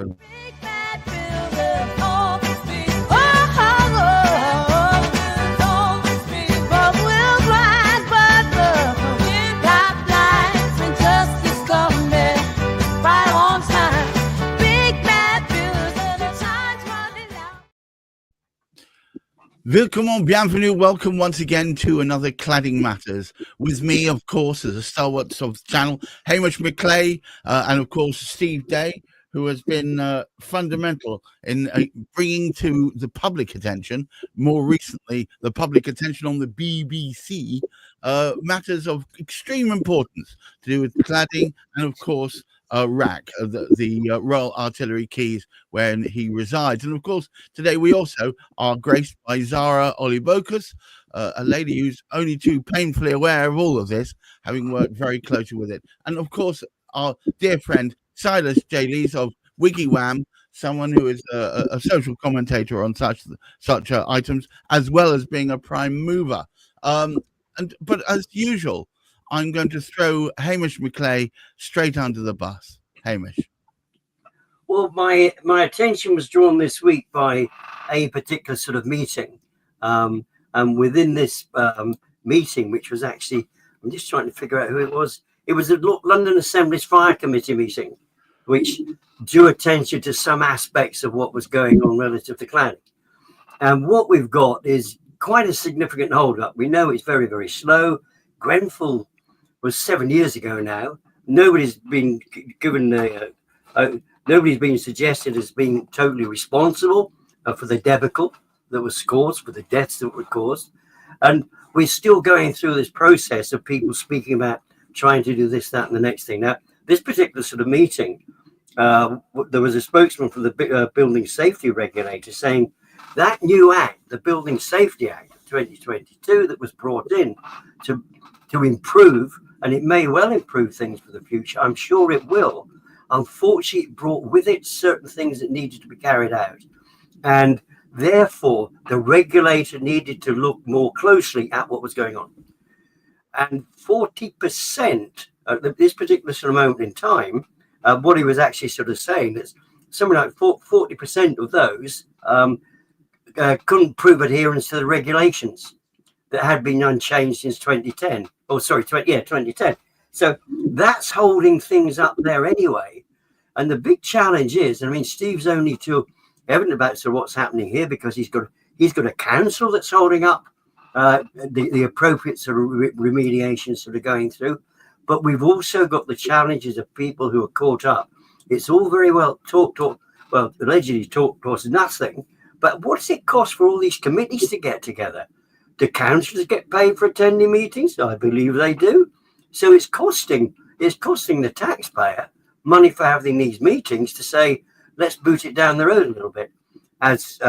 Hello. Willkommen, bienvenue, welcome once again to another Cladding Matters. With me, of course, as a stalwart of the channel, Hamish McClay, and of course, Steve Day, who has been fundamental in bringing to the public attention, more recently, the public attention on the BBC, matters of extreme importance to do with cladding and, of course, RAC, the Royal Artillery Quays, where he resides. And of course, today we also are graced by Zara Olibokas, a lady who's only too painfully aware of all of this, having worked very closely with it. And of course, our dear friend Silas J. Lees of WikiWham, someone who is a social commentator on such items, as well as being a prime mover. But as usual, I'm going to throw Hamish McClay straight under the bus. Hamish. Well, my attention was drawn this week by a particular sort of meeting. And within this meeting, which was actually, I'm just trying to figure out who it was. It was a London Assembly's Fire Committee meeting, which drew attention to some aspects of what was going on relative to cladding. And what we've got is quite a significant hold-up. We know it's very, very slow. Grenfell was 7 years ago now. Nobody's been given nobody's been suggested as being totally responsible for the debacle that was caused, for the deaths that were caused. And we're still going through this process of people speaking about trying to do this, that, and the next thing. Now, this particular sort of meeting, there was a spokesman from the Building Safety Regulator saying that new act, the Building Safety Act of 2022, that was brought in to improve, and it may well improve things for the future. I'm sure it will. Unfortunately, it brought with it certain things that needed to be carried out. And therefore, the regulator needed to look more closely at what was going on. And 40% at this particular sort of moment in time, what he was actually sort of saying is something like 40% of those couldn't prove adherence to the regulations that had been unchanged since 2010. Oh, sorry, 2010. So that's holding things up there anyway. And the big challenge is, I mean, Steve's only too evident about sort of what's happening here because he's got a council that's holding up the appropriate sort of remediation sort of going through. But we've also got the challenges of people who are caught up. It's all very well allegedly talk costs nothing. But what does it cost for all these committees to get together? Do councillors get paid for attending meetings? I believe they do. So it's costing the taxpayer money for having these meetings to say, let's boot it down the road a little bit, as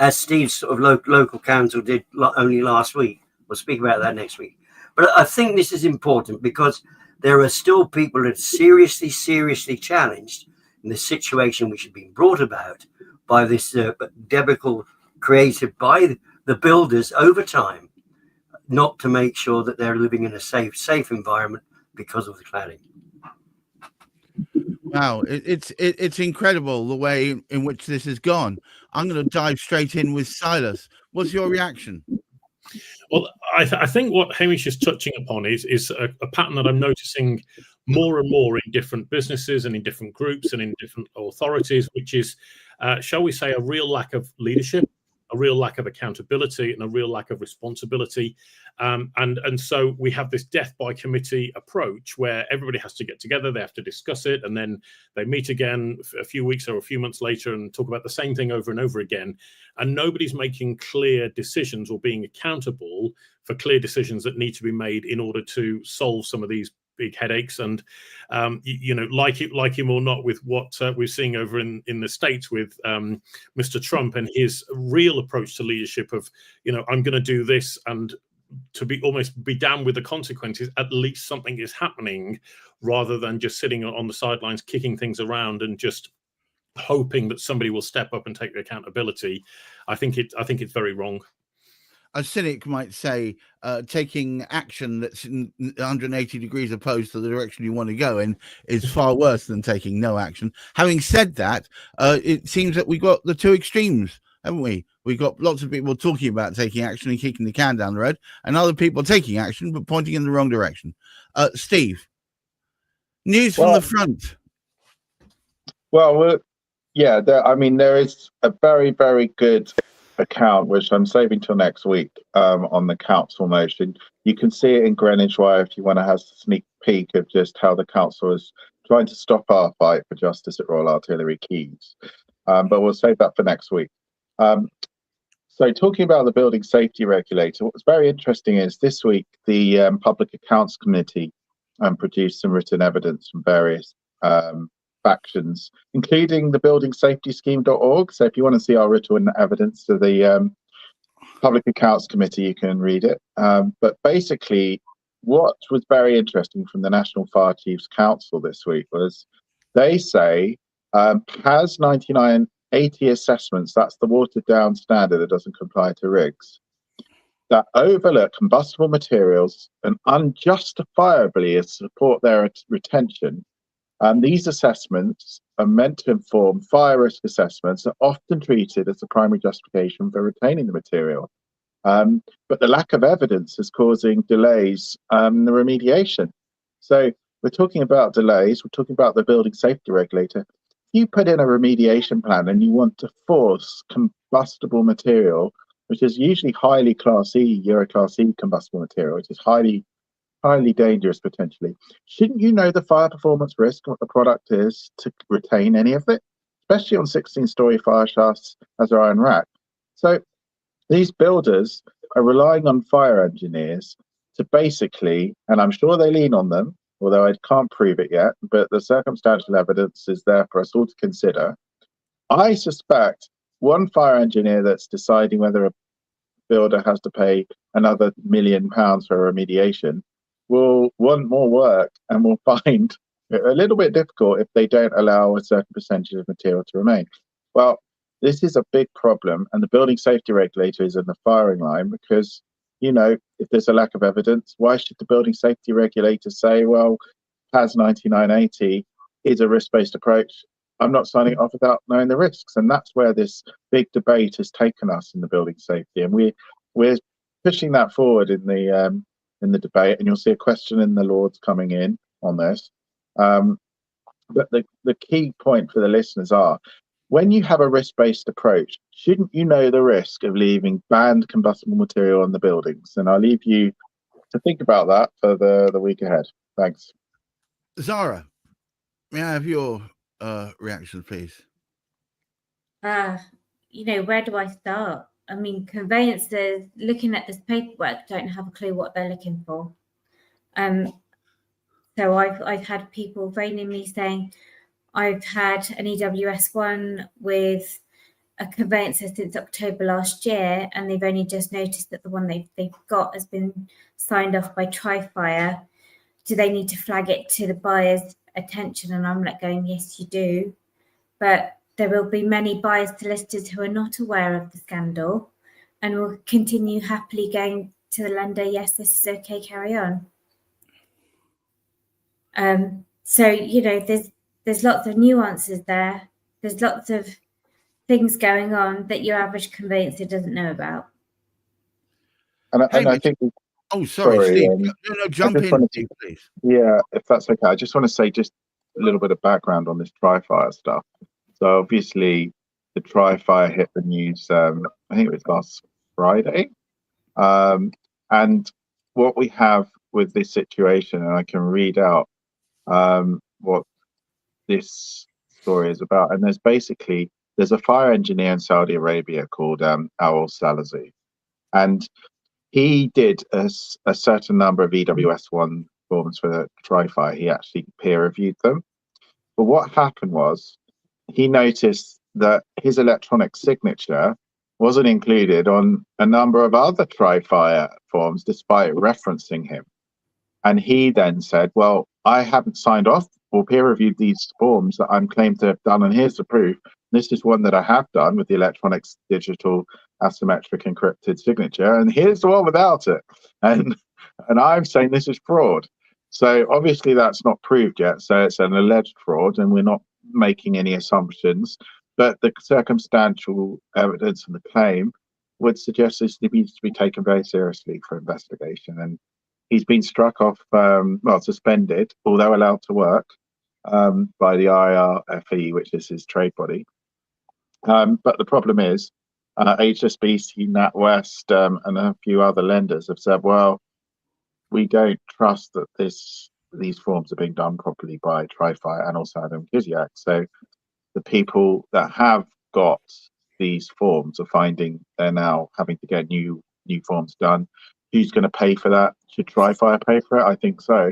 Steve's sort of local council did only last week. We'll speak about that next week. But I think this is important because there are still people that are seriously challenged in the situation which has been brought about by this debacle created by the builders over time, not to make sure that they're living in a safe environment because of the cladding. Wow, it's incredible the way in which this has gone. I'm going to dive straight in with Silas. What's your reaction? Well, I think what Hamish is touching upon is a pattern that I'm noticing more and more in different businesses and in different groups and in different authorities, which is, shall we say, a real lack of leadership, a real lack of accountability, and a real lack of responsibility. And so we have this death by committee approach where everybody has to get together, they have to discuss it, and then they meet again a few weeks or a few months later and talk about the same thing over and over again. And nobody's making clear decisions or being accountable for clear decisions that need to be made in order to solve some of these big headaches. And like him or not, with what we're seeing over in the States with Mr. Trump and his real approach to leadership of, I'm going to do this, and to be damned with the consequences. At least something is happening, rather than just sitting on the sidelines kicking things around and just hoping that somebody will step up and take the accountability. I think it's very wrong. a cynic might say taking action that's 180 degrees opposed to the direction you want to go in is far worse than taking no action. Having said that, it seems that we got the two extremes, haven't we? We got lots of people talking about taking action and kicking the can down the road, and other people taking action but pointing in the wrong direction. Steve, news from the front. Well, yeah, there is a very, very good account, which I'm saving till next week, on the council motion. You can see it in Greenwich Wire if you want to have a sneak peek of just how the council is trying to stop our fight for justice at Royal Artillery Quays. But we'll save that for next week. So talking about the Building Safety Regulator, what's very interesting is this week the Public Accounts Committee produced some written evidence from various factions, including the buildingsafetyscheme.org. So if you want to see our written evidence to the Public Accounts Committee, you can read it. But basically, what was very interesting from the National Fire Chiefs Council this week was they say PAS 9980 assessments, that's the watered down standard that doesn't comply to rigs, that overlook combustible materials and unjustifiably support their retention. These assessments are meant to inform fire risk assessments, are often treated as the primary justification for retaining the material. But the lack of evidence is causing delays in the remediation. So we're talking about delays, we're talking about the Building Safety Regulator. If you put in a remediation plan and you want to force combustible material, which is usually highly Class E, Euro Class E combustible material, which is highly dangerous potentially. Shouldn't you know the fire performance risk and what the product is to retain any of it, especially on 16-story fire shafts as are in rack? So these builders are relying on fire engineers to basically, and I'm sure they lean on them, although I can't prove it yet, but the circumstantial evidence is there for us all to consider. I suspect one fire engineer that's deciding whether a builder has to pay another £1 million for remediation will want more work and will find it a little bit difficult if they don't allow a certain percentage of material to remain. Well, this is a big problem, and the Building Safety Regulator is in the firing line because, you know, if there's a lack of evidence, why should the Building Safety Regulator say, well, PAS 9980 is a risk-based approach, I'm not signing it off without knowing the risks? And that's where this big debate has taken us in the building safety, and we're pushing that forward in the debate, and you'll see a question in the Lords coming in on this. But the key point for the listeners are, when you have a risk-based approach, shouldn't you know the risk of leaving banned combustible material on the buildings? And I'll leave you to think about that for the week ahead. Thanks. Zara, may I have your reaction, please? Where do I start? I mean, conveyancers looking at this paperwork don't have a clue what they're looking for. So I've had people phoning me saying, I've had an EWS one with a conveyancer since October last year, and they've only just noticed that the one they've got has been signed off by Trifire. Do they need to flag it to the buyer's attention? And I'm like going, yes, you do. But there will be many buyers to listers who are not aware of the scandal and will continue happily going to the lender, yes, this is okay, carry on. So, there's lots of nuances there. There's lots of things going on that your average conveyancer doesn't know about. And I think... Oh, sorry, Steve. No, jump in, Steve, please. Yeah, if that's okay. I just want to say just a little bit of background on this Trifire stuff. So obviously, the Trifire hit the news, I think it was last Friday. And what we have with this situation, and I can read out what this story is about. And there's a fire engineer in Saudi Arabia called Awal Salazi. And he did a certain number of EWS1 forms for Trifire. He actually peer reviewed them. But what happened was he noticed that his electronic signature wasn't included on a number of other Trifire forms despite referencing him. And he then said, well, I haven't signed off or peer reviewed these forms that I'm claimed to have done, and here's the proof. This is one that I have done with the electronic digital asymmetric encrypted signature, and here's the one without it. And I'm saying this is fraud. So obviously that's not proved yet. So it's an alleged fraud, and we're not making any assumptions. But the circumstantial evidence and the claim would suggest this needs to be taken very seriously for investigation. And he's been struck off, suspended, although allowed to work, by the IRFE, which is his trade body. But the problem is, HSBC, NatWest, and a few other lenders have said, well, we don't trust that these forms are being done properly by Trifire and also Adam Kiziak. So the people that have got these forms are finding they're now having to get new forms done. Who's going to pay for that? Should Trifire pay for it? I think so.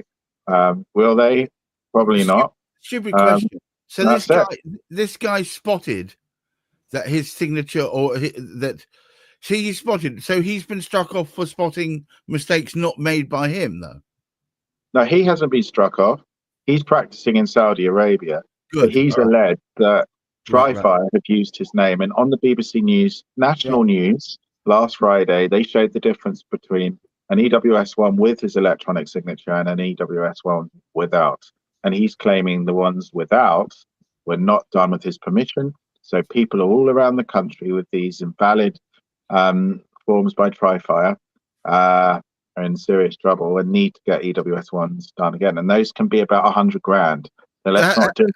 Will they? Probably not. Stupid question. So this guy spotted that his signature, he's spotted. So he's been struck off for spotting mistakes not made by him, though. No, he hasn't been struck off. He's practicing in Saudi Arabia. Good. But he's alleged that Trifire had used his name. And on the BBC News, national news, last Friday, they showed the difference between an EWS one with his electronic signature and an EWS one without. And he's claiming the ones without were not done with his permission. So people are all around the country with these invalid forms by Trifire are in serious trouble and need to get EWS ones done again. And those can be about 100 grand. So let's not just,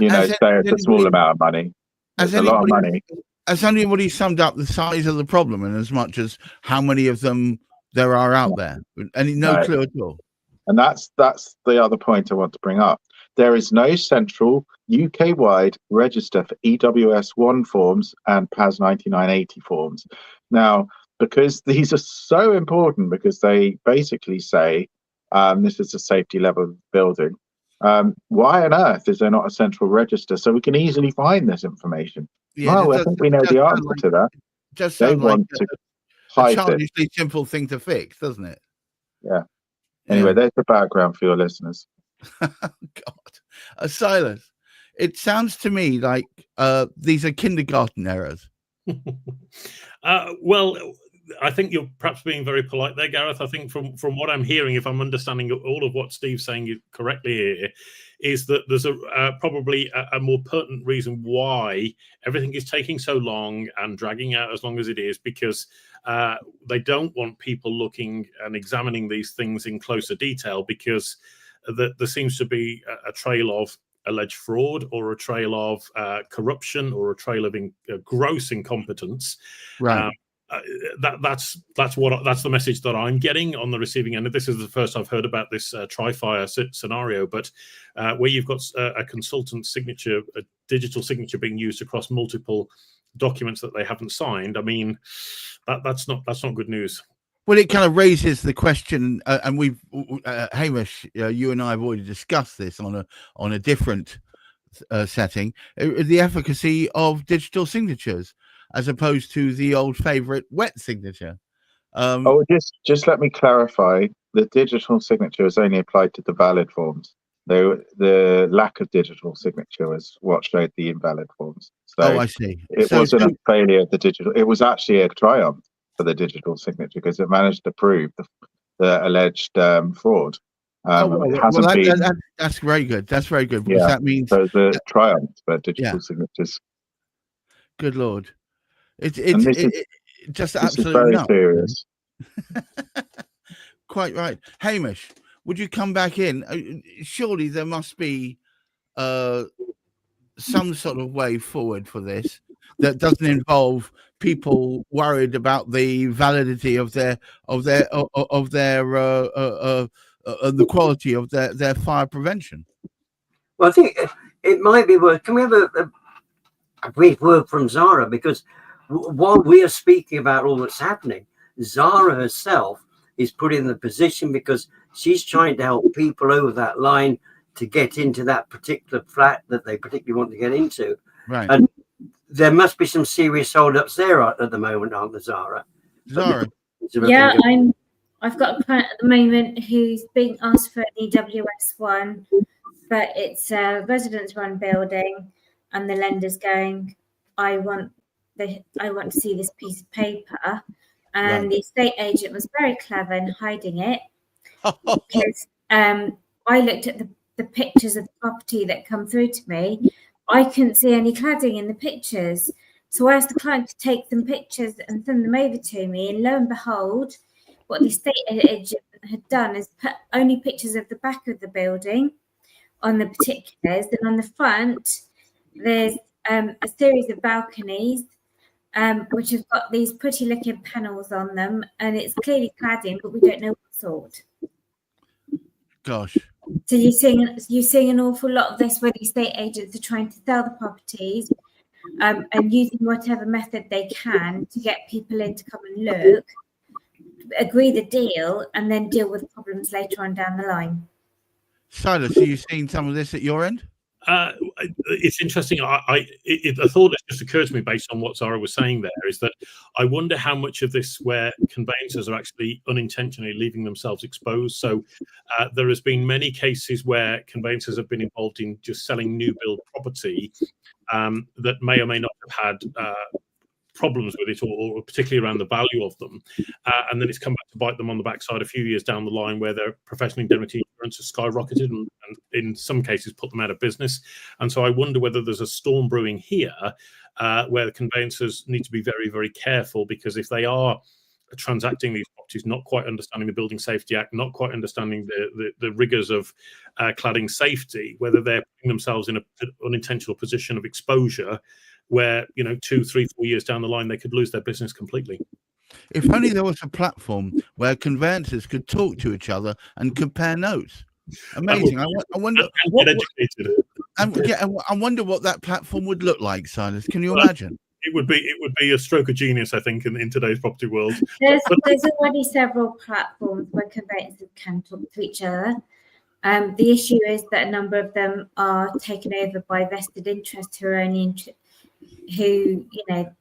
say it's a small amount of money. It's a lot of money. Has anybody summed up the size of the problem in as much as how many of them there are out there? No clue at all. And that's the other point I want to bring up. There is no central UK-wide register for EWS1 forms and PAS 9980 forms. Now, because these are so important, because they basically say this is a safety level building, why on earth is there not a central register so we can easily find this information? Yeah, I think we know the answer to that. Just they sounds want like to hide a childishly simple thing to fix, doesn't it? Yeah. Anyway, there's the background for your listeners. God, Silas, it sounds to me like these are kindergarten errors. Well, I think you're perhaps being very polite there, Gareth. I think from what I'm hearing, if I'm understanding all of what Steve's saying correctly here, is that there's probably a more pertinent reason why everything is taking so long and dragging out as long as it is, because they don't want people looking and examining these things in closer detail, because there seems to be a trail of alleged fraud or a trail of corruption or a trail of gross incompetence. Right. That's the message that I'm getting on the receiving end. This is the first I've heard about this Trifire scenario, but where you've got a consultant signature, a digital signature being used across multiple documents that they haven't signed, I mean, that's not good news. Well, it kind of raises the question, and we've Hamish, you and I have already discussed this on a different setting, the efficacy of digital signatures as opposed to the old favorite wet signature. Just let me clarify. The digital signature is only applied to the valid forms. The lack of digital signature is what showed the invalid forms. So I see. It wasn't a failure of the digital. It was actually a triumph for the digital signature because it managed to prove the alleged fraud. That's very good. That's very good, because that means so it's a triumph for digital signatures. Good Lord. It's just very absolutely nuts. serious. Quite right. Hamish, would you come back in? Surely there must be some sort of way forward for this that doesn't involve people worried about the validity of the quality of their fire prevention. Well, I think it might be worth. Can we have a brief word from Zara? Because while we are speaking about all that's happening, Zara herself is put in the position because she's trying to help people over that line to get into that particular flat that they particularly want to get into. Right. And there must be some serious holdups there at the moment, aren't there, Zara? Zara. Yeah, I've got a client at the moment who's being asked for an EWS one, but it's a residence-run building, and the lender's going, I want I want to see this piece of paper. And the estate agent was very clever in hiding it because I looked at the pictures of the property that come through to me. I couldn't see any cladding in the pictures. So I asked the client to take some pictures and send them over to me. And lo and behold, what the estate agent had done is put only pictures of the back of the building on the particulars. And on the front, there's a series of balconies, which have got these pretty looking panels on them. And it's clearly cladding, but we don't know what sort. Gosh. So you're seeing an awful lot of this where the estate agents are trying to sell the properties and using whatever method they can to get people in to come and look, agree the deal, and then deal with problems later on down the line. Silas, are you seeing some of this at your end? It's interesting. A thought that just occurred to me based on what Zara was saying there is that I wonder how much of this where conveyancers are actually unintentionally leaving themselves exposed. So there has been many cases where conveyancers have been involved in just selling new build property that may or may not have had problems with it, or particularly around the value of them, and then it's come back to bite them on the backside a few years down the line, where their professional indemnity insurance has skyrocketed and in some cases put them out of business. And so I wonder whether there's a storm brewing here, where the conveyancers need to be very, very careful, because if they are transacting these properties, not quite understanding the Building Safety Act, not quite understanding the rigors of cladding safety, whether they're putting themselves in an unintentional position of exposure where, 2, 3, 4 years down the line, they could lose their business completely. If only there was a platform where conveyancers could talk to each other and compare notes. Amazing. I wonder I wonder what that platform would look like, Silas. Can you imagine? It would be a stroke of genius, I think, in today's property world. There's already several platforms where conveyancers can talk to each other. The issue is that a number of them are taken over by vested interests who are only the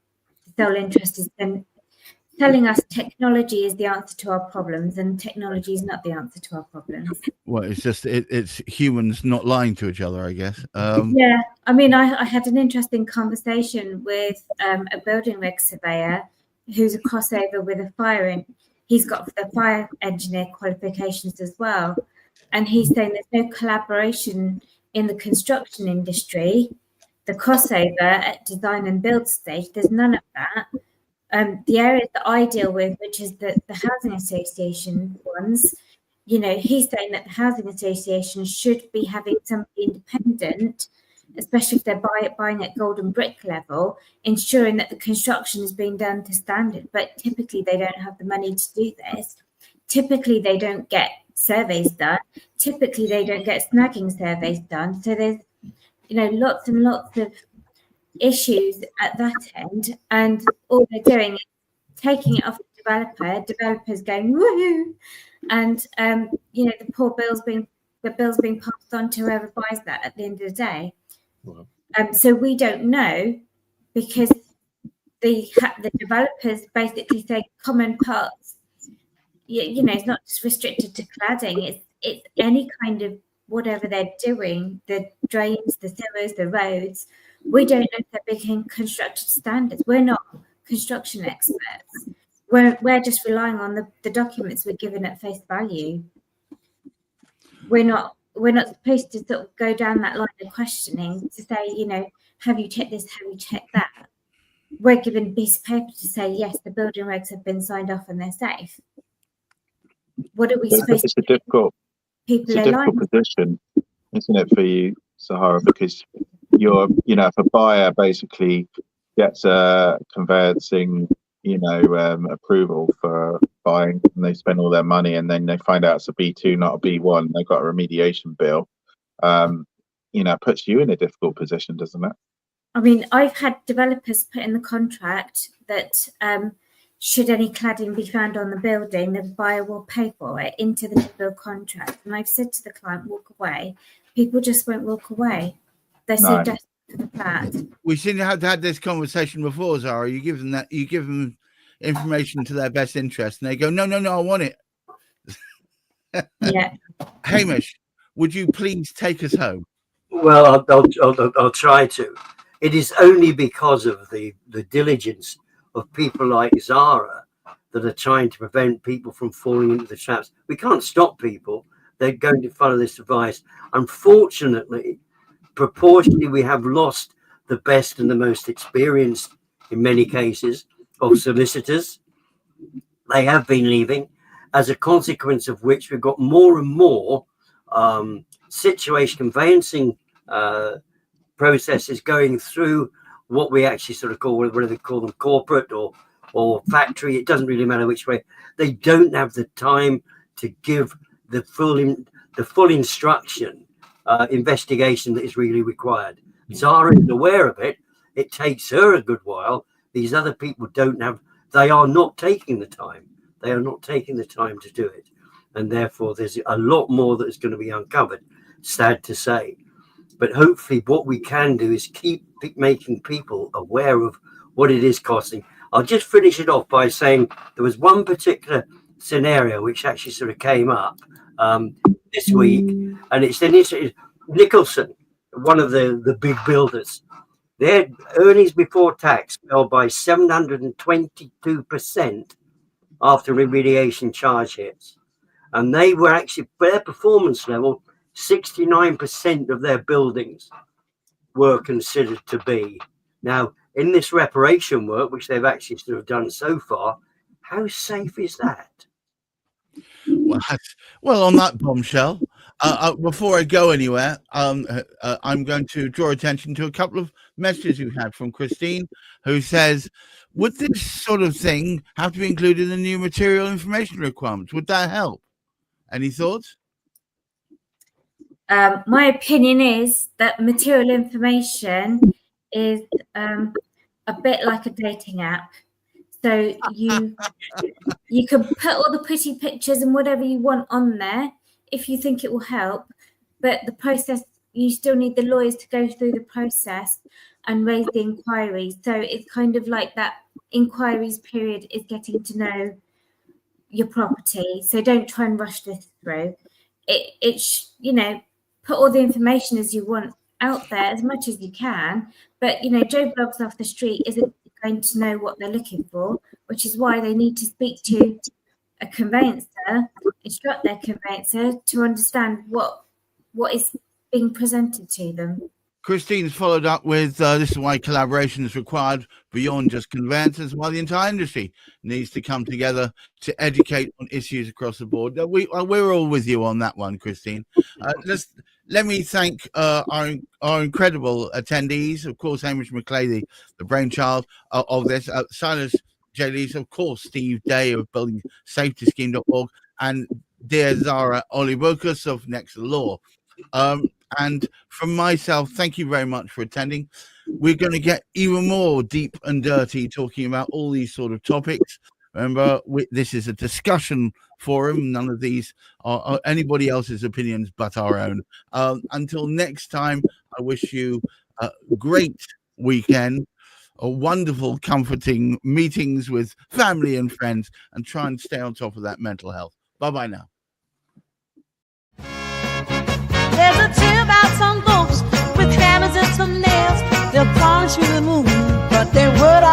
sole interest is then telling us technology is the answer to our problems, and technology is not the answer to our problems. Well, it's just it's humans not lying to each other, I guess. Yeah, I mean, I had an interesting conversation with a building reg surveyor who's a crossover with a fire, and he's got the fire engineer qualifications as well, and he's saying there's no collaboration in the construction industry. The crossover at design and build stage, there's none of that. The areas that I deal with, which is the housing association ones, he's saying that the housing association should be having somebody independent, especially if they're buying at golden brick level, ensuring that the construction is being done to standard. But typically they don't have the money to do this. Typically they don't get surveys done. Typically they don't get snagging surveys done. So there's lots and lots of issues at that end, and all they're doing is taking it off the developers going woohoo, and the bill's being passed on to whoever buys that at the end of the day. Wow. So we don't know, because the developers basically say common parts. It's not just restricted to cladding, it's any kind of whatever they're doing, the drains, the sewers, the roads. We don't know if they're being constructed standards. We're not construction experts. We're just relying on the documents we're given at face value. We're not supposed to sort of go down that line of questioning to say, have you checked this, have you checked that? We're given a piece of paper to say, yes, the building regs have been signed off and they're safe. What are we supposed to do? It's a difficult position, isn't it, for you, Sahara? Because if a buyer basically gets a conveyancing, approval for buying, and they spend all their money, and then they find out it's a B2, not a B1, they've got a remediation bill, puts you in a difficult position, doesn't it? I mean, I've had developers put in the contract that should any cladding be found on the building, the buyer will pay for it into the build contract. And I've said to the client, walk away. People just won't walk away. They're so desperate for the flat. We seem to have had this conversation before, Zara. You give them information to their best interest, and they go, no, I want it. Yeah. Hamish, would you please take us home? Well, I'll try to. it is only because of the diligence of people like Zara that are trying to prevent people from falling into the traps. We can't stop people. They're going to follow this advice. Unfortunately, proportionally, we have lost the best and the most experienced, in many cases, of solicitors. They have been leaving, as a consequence of which we've got more and more situation conveyancing processes going through what we actually sort of call, whether they call them corporate or factory, it doesn't really matter which way. They don't have the time to give the full instruction investigation that is really required. Zara is aware of it. It takes her a good while. These other people don't have, they are not taking the time. They are not taking the time to do it. And therefore, there's a lot more that is going to be uncovered, sad to say. But hopefully what we can do is keep making people aware of what it is costing. I'll just finish it off by saying there was one particular scenario which actually sort of came up this week, and it's Nicholson, one of the big builders. Their earnings before tax fell by 722% after remediation charge hits. And they were actually, their performance level, 69% of their buildings were considered to be. Now, in this reparation work, which they've actually sort of done so far, how safe is that? Well, on that bombshell, before I go anywhere, I'm going to draw attention to a couple of messages we had from Christine, who says, would this sort of thing have to be included in the new material information requirements? Would that help? Any thoughts? My opinion is that material information is a bit like a dating app. So you can put all the pretty pictures and whatever you want on there if you think it will help, but the process, you still need the lawyers to go through the process and raise the inquiries. So it's kind of like that inquiries period is getting to know your property. So don't try and rush this through. You know, put all the information as you want out there as much as you can, but you know, Joe Bloggs off the street isn't going to know what they're looking for, which is why they need to speak to a conveyancer, instruct their conveyancer to understand what is being presented to them. Christine's followed up with, this is why collaboration is required beyond just conveyancers, while the entire industry needs to come together to educate on issues across the board. We're all with you on that one, Christine. Let me thank our incredible attendees. Of course, Hamish McClay, the brainchild of this, Silas J. Lees, of course, Steve Day of Building Safety Scheme.org, and dear Zara Olibokas of Next Law. And from myself, thank you very much for attending. We're going to get even more deep and dirty talking about all these sort of topics. Remember, this is a discussion forum. None of these are anybody else's opinions but our own. Until next time, I wish you a great weekend, a wonderful, comforting meetings with family and friends, and try and stay on top of that mental health. Bye-bye now. There's a tale about some folks with hammers and some nails. They'll polish you the moon, but they would